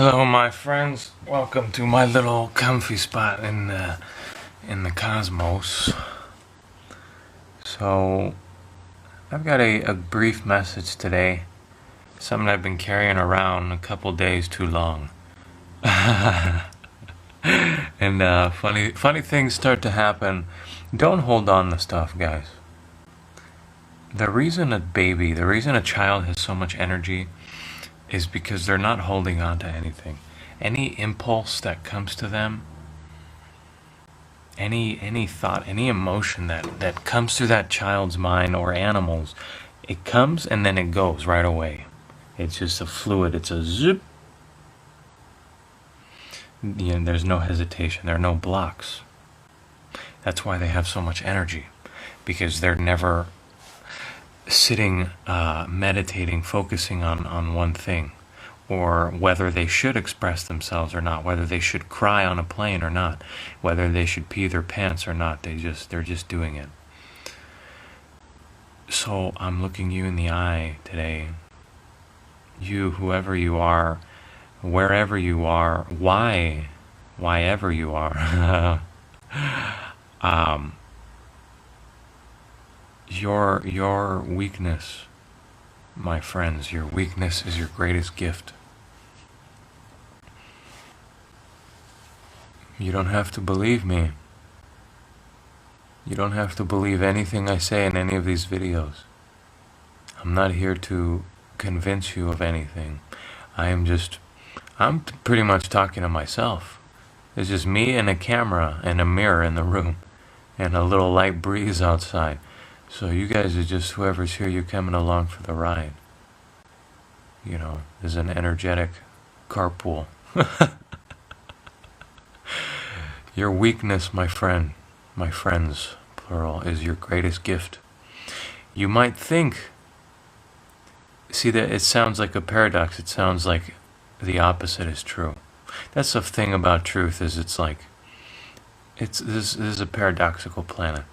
Hello, my friends. Welcome to my little comfy spot in the cosmos. So, I've got a brief message today. Something I've been carrying around a couple days too long. And funny things start to happen. Don't hold on to stuff, guys. The reason a child has so much energy is because they're not holding on to anything. Any impulse that comes to them, any thought, any emotion that comes through that child's mind or animals, it comes and then it goes right away. It's just a fluid, it's a zip. There's no hesitation, there are no blocks. That's why they have so much energy, because they're never sitting, meditating, focusing on one thing, or whether they should express themselves or not, whether they should cry on a plane or not, whether they should pee their pants or not. They're just doing it. So I'm looking you in the eye today. You, whoever you are, wherever you are, whyever you are. Your weakness, my friends, your weakness is your greatest gift. You don't have to believe me. You don't have to believe anything I say in any of these videos. I'm not here to convince you of anything. I'm pretty much talking to myself. It's just me and a camera and a mirror in the room and a little light breeze outside. So you guys are just whoever's here, you're coming along for the ride. You know, there's an energetic carpool. Your weakness, my friends, plural, is your greatest gift. You might think, see that it sounds like a paradox, it sounds like the opposite is true. That's the thing about truth, is this is a paradoxical planet.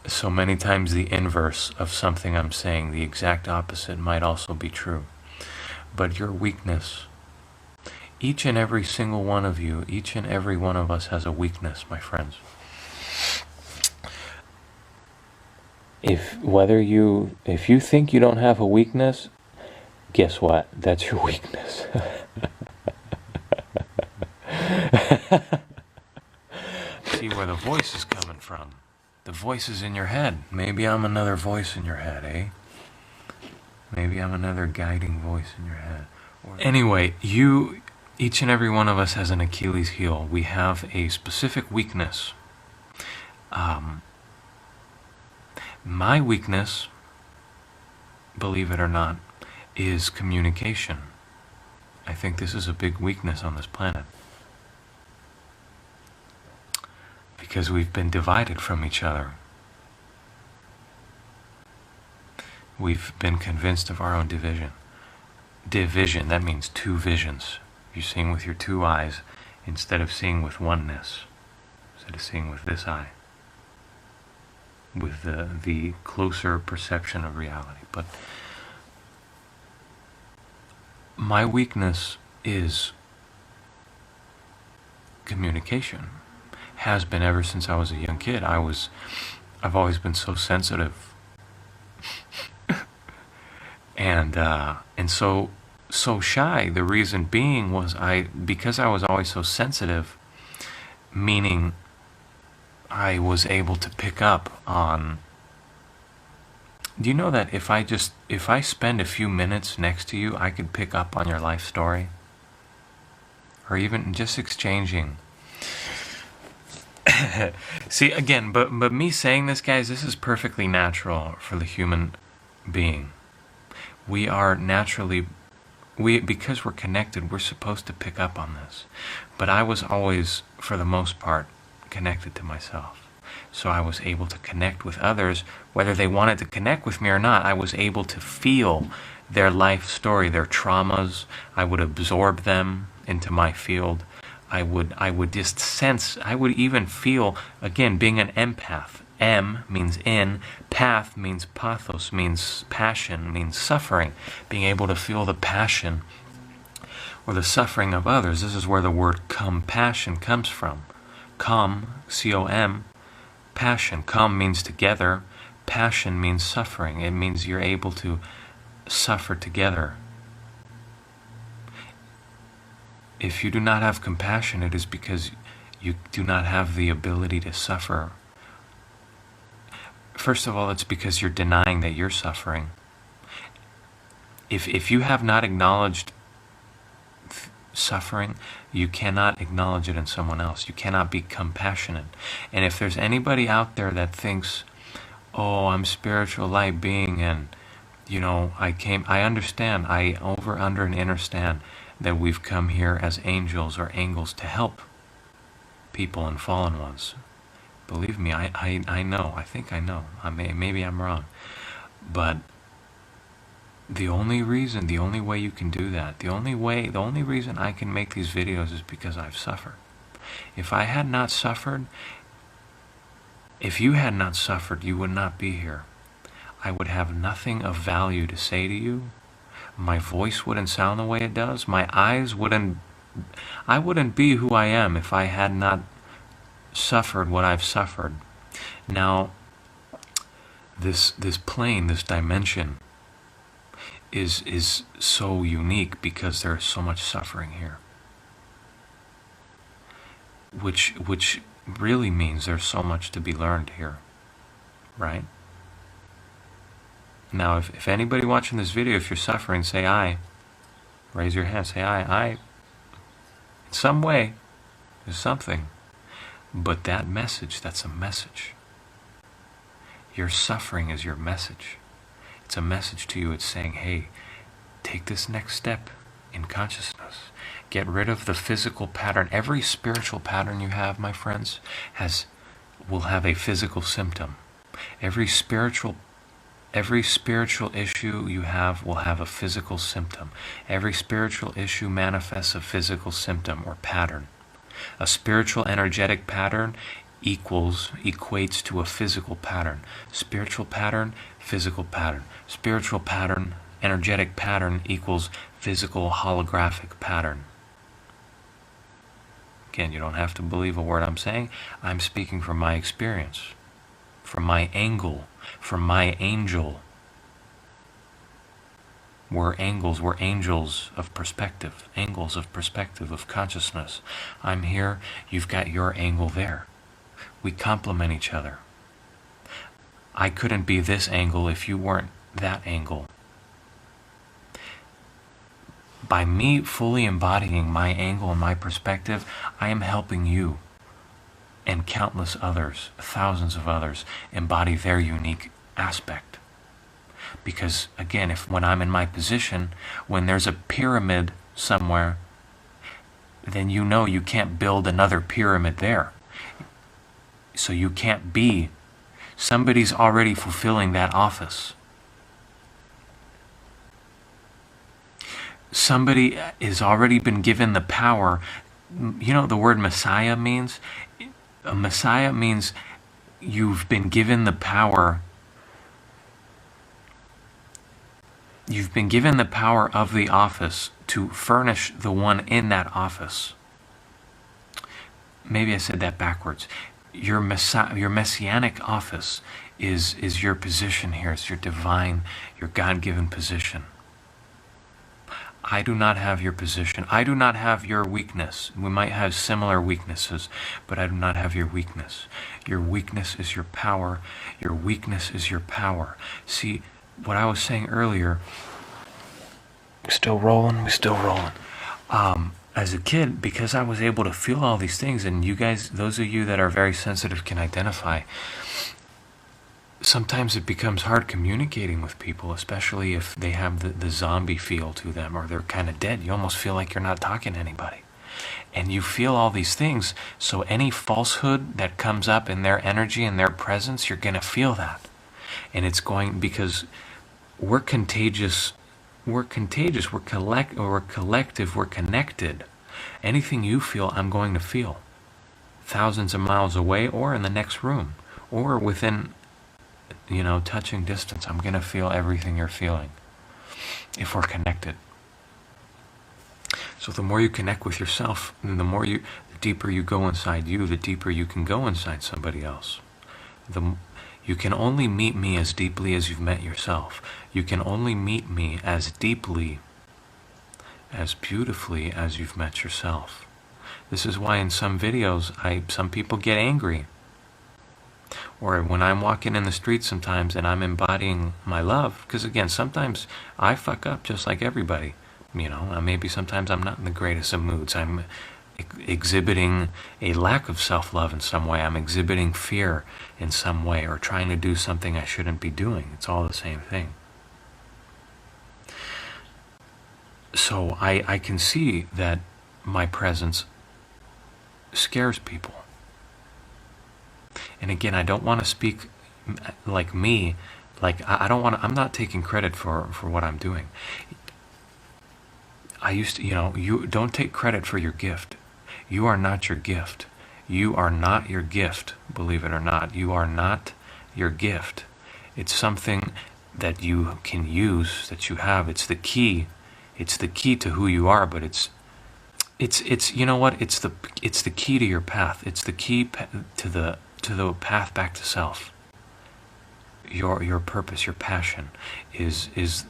So many times the inverse of something I'm saying, the exact opposite, might also be true. But your weakness, each and every single one of you, each and every one of us has a weakness, my friends. If you think you don't have a weakness, guess what? That's your weakness. See where the voice is coming from. The voice is in your head. Maybe I'm another voice in your head, eh? Maybe I'm another guiding voice in your head. Anyway, each and every one of us has an Achilles heel. We have a specific weakness. My weakness, believe it or not, is communication. I think this is a big weakness on this planet. Because we've been divided from each other. We've been convinced of our own division. Division, that means two visions. You're seeing with your two eyes instead of seeing with oneness. Instead of seeing with this eye. With the closer perception of reality. But my weakness is communication. Has been ever since I was a young kid. I've always been so sensitive, and so shy. The reason being was because I was always so sensitive, meaning I was able to pick up on. Do you know that if I spend a few minutes next to you, I could pick up on your life story, or even just exchanging. See, again, but me saying this, guys, this is perfectly natural for the human being. We are naturally, because we're connected, we're supposed to pick up on this. But I was always, for the most part, connected to myself. So I was able to connect with others, whether they wanted to connect with me or not. I was able to feel their life story, their traumas. I would absorb them into my field. I would just sense, I would even feel, again, being an empath, M means in, path means pathos, means passion, means suffering. Being able to feel the passion or the suffering of others. This is where the word compassion comes from. Com, C-O-M, passion. Com means together. Passion means suffering. It means you're able to suffer together. If you do not have compassion, it is because you do not have the ability to suffer. First of all, it's because you're denying that you're suffering. If you have not acknowledged suffering, you cannot acknowledge it in someone else. You cannot be compassionate. And if there's anybody out there that thinks, oh, I'm spiritual light being, and I understand, I under and understand that we've come here as angels or angels to help people and fallen ones. Believe me, I know. I think I know. Maybe I'm wrong. But the only way you can do that, the only reason I can make these videos is because I've suffered. If I had not suffered, if you had not suffered, you would not be here. I would have nothing of value to say to you. My voice wouldn't sound the way it does. My eyes wouldn't... I wouldn't be who I am if I had not suffered what I've suffered. Now, this plane, this dimension, is so unique because there's so much suffering here. Which really means there's so much to be learned here, right? Now, if anybody watching this video, if you're suffering, say I. Raise your hand, say I. In some way, there's something. But that message, that's a message. Your suffering is your message. It's a message to you. It's saying, hey, take this next step in consciousness. Get rid of the physical pattern. Every spiritual pattern you have, my friends, will have a physical symptom. Every spiritual issue you have will have a physical symptom. Every spiritual issue manifests a physical symptom or pattern. A spiritual energetic pattern equates to a physical pattern. Spiritual pattern, physical pattern. Spiritual pattern, energetic pattern equals physical holographic pattern. Again, you don't have to believe a word I'm saying. I'm speaking from my experience, from my angle, from my angel. We're angels of perspective, angles of perspective, of consciousness. I'm here, you've got your angle there. We complement each other. I couldn't be this angle if you weren't that angle. By me fully embodying my angle and my perspective, I am helping you and countless others, thousands of others, embody their unique aspect. Because again, when I'm in my position, when there's a pyramid somewhere, then you can't build another pyramid there. So you can't be. Somebody's already fulfilling that office. Somebody has already been given the power. You know what the word Messiah means? A Messiah means you've been given the power. You've been given the power of the office to furnish the one in that office. Maybe I said that backwards. Your messianic office is your position here. It's your divine, your God-given position. I do not have your position. I do not have your weakness. We might have similar weaknesses, but I do not have your weakness. Your weakness is your power. Your weakness is your power. See, what I was saying earlier, we're still rolling. As a kid, because I was able to feel all these things, and you guys, those of you that are very sensitive can identify, sometimes it becomes hard communicating with people, especially if they have the zombie feel to them, or they're kind of dead. You almost feel like you're not talking to anybody. And you feel all these things, so any falsehood that comes up in their energy and their presence, you're going to feel that. And it's going, because we're contagious, we're collective, we're connected. Anything you feel, I'm going to feel. Thousands of miles away or in the next room or within, you know, touching distance. I'm going to feel everything you're feeling if we're connected. So the more you connect with yourself, and the deeper you go inside you, the deeper you can go inside somebody else. You can only meet me as deeply as you've met yourself. You can only meet me as deeply, as beautifully as you've met yourself. This is why in some videos, some people get angry. Or when I'm walking in the street sometimes and I'm embodying my love, because again, sometimes I fuck up just like everybody. You know, maybe sometimes I'm not in the greatest of moods. I'm exhibiting a lack of self-love in some way. I'm exhibiting fear in some way, or trying to do something I shouldn't be doing. It's all the same thing. So I can see that my presence scares people. And again, I don't want to speak like me. Like, I don't want to, I'm not taking credit for what I'm doing. I used to, you know, you don't take credit for your gift. You are not your gift. You are not your gift, believe it or not. You are not your gift. It's something that you can use, that you have. It's the key. It's the key to who you are, but it's you know what? It's the key to your path. It's the key to the path back to self. Your purpose, your passion is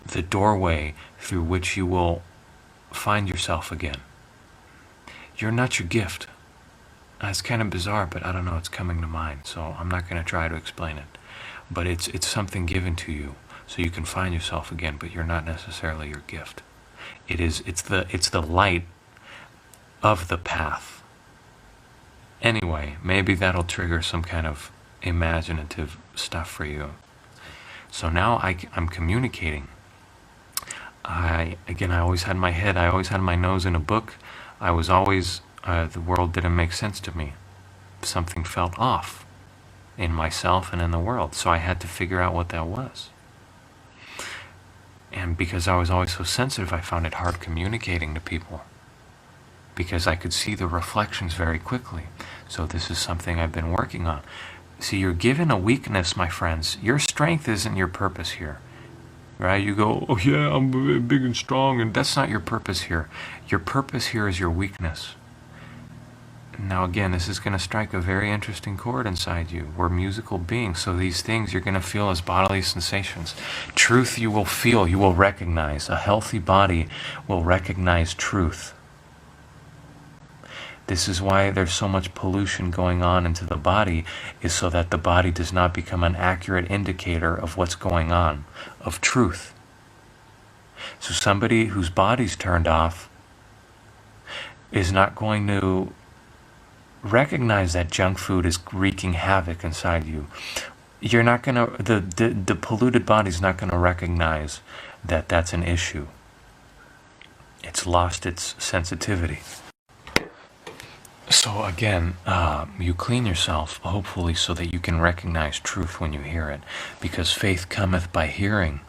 the doorway through which you will find yourself again. You're not your gift. It's kind of bizarre, but I don't know, it's coming to mind, so I'm not going to try to explain it. But it's something given to you so you can find yourself again, but you're not necessarily your gift. It's the light of the path. Anyway, maybe that'll trigger some kind of imaginative stuff for you. So now I'm communicating. I always had my head, I always had my nose in a book. I was always, the world didn't make sense to me. Something felt off in myself and in the world, so I had to figure out what that was. And because I was always so sensitive, I found it hard communicating to people, because I could see the reflections very quickly. So this is something I've been working on. See, you're given a weakness, my friends. Your strength isn't your purpose here. Right? You go, oh yeah, I'm big and strong, and that's not your purpose here. Your purpose here is your weakness. Now again, this is going to strike a very interesting chord inside you. We're musical beings, so these things you're going to feel as bodily sensations. Truth you will feel, you will recognize. A healthy body will recognize truth. This is why there's so much pollution going on into the body, is so that the body does not become an accurate indicator of what's going on, of truth. So somebody whose body's turned off is not going to recognize that junk food is wreaking havoc inside you. You're not going to, the polluted body's not going to recognize that that's an issue. It's lost its sensitivity. So again, you clean yourself, hopefully, so that you can recognize truth when you hear it. Because faith cometh by hearing.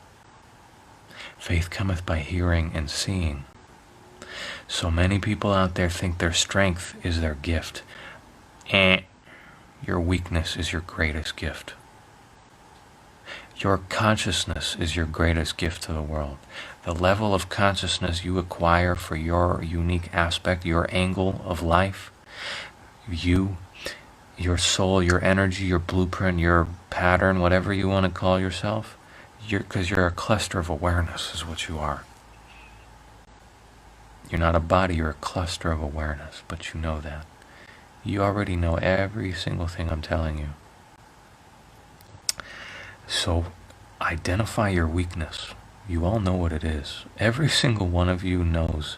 Faith cometh by hearing and seeing. So many people out there think their strength is their gift. Your weakness is your greatest gift. Your consciousness is your greatest gift to the world. The level of consciousness you acquire for your unique aspect, your angle of life, you, your soul, your energy, your blueprint, your pattern, whatever you want to call yourself, because you're a cluster of awareness is what you are. You're not a body, you're a cluster of awareness, but you know that. You already know every single thing I'm telling you. So identify your weakness. You all know what it is. Every single one of you knows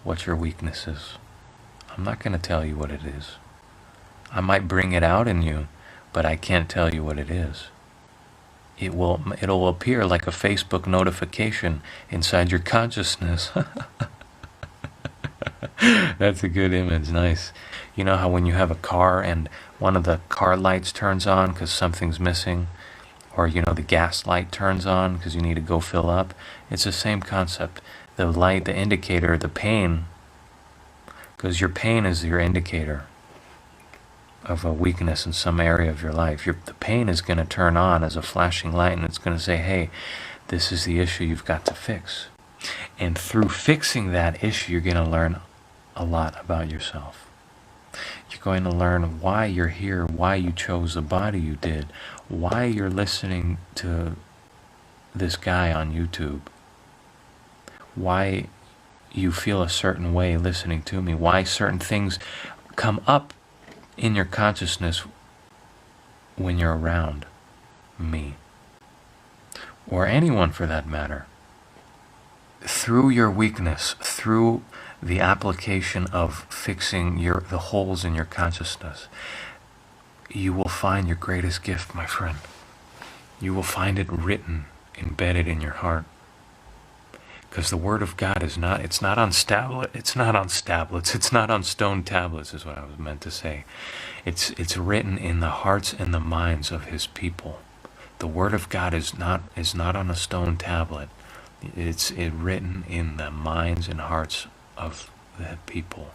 what your weakness is. I'm not going to tell you what it is. I might bring it out in you, but I can't tell you what it is. It'll appear like a Facebook notification inside your consciousness. That's a good image, nice. You know how when you have a car and one of the car lights turns on because something's missing, or you know the gas light turns on because you need to go fill up? It's the same concept. The light, the indicator, the pain, because your pain is your indicator of a weakness in some area of your life, the pain is going to turn on as a flashing light, and it's going to say, hey, this is the issue you've got to fix. And through fixing that issue, you're going to learn a lot about yourself. You're going to learn why you're here, why you chose the body you did, why you're listening to this guy on YouTube, why you feel a certain way listening to me, why certain things come up in your consciousness when you're around me, or anyone for that matter. Through your weakness, through the application of fixing the holes in your consciousness, you will find your greatest gift, my friend. You will find it written, embedded in your heart. Because the Word of God it's not on tablets, it's not on stone tablets, is what I was meant to say. It's written in the hearts and the minds of His people. The Word of God is not on a stone tablet. It's written in the minds and hearts of the people,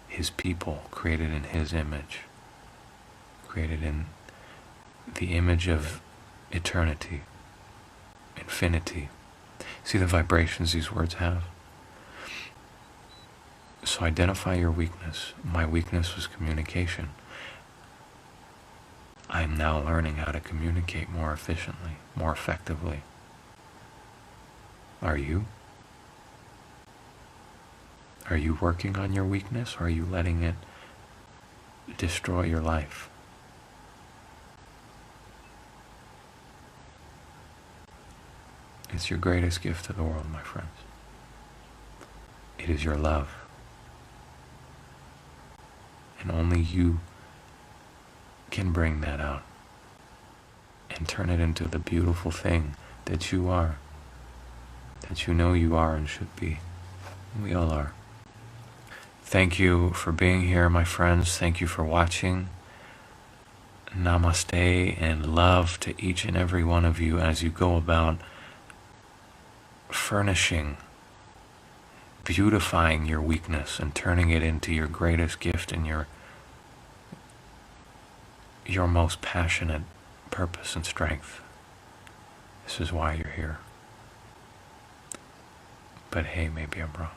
His people, created in His image, created in the image of eternity, infinity. See the vibrations these words have? So identify your weakness. My weakness was communication. I am now learning how to communicate more efficiently, more effectively. Are you? Are you working on your weakness, or are you letting it destroy your life? It's your greatest gift to the world, my friends. It is your love. And only you can bring that out and turn it into the beautiful thing that you are, that you know you are and should be. We all are. Thank you for being here, my friends. Thank you for watching. Namaste and love to each and every one of you as you go about furnishing, beautifying your weakness and turning it into your greatest gift and your most passionate purpose and strength. This is why you're here. But hey, maybe I'm wrong.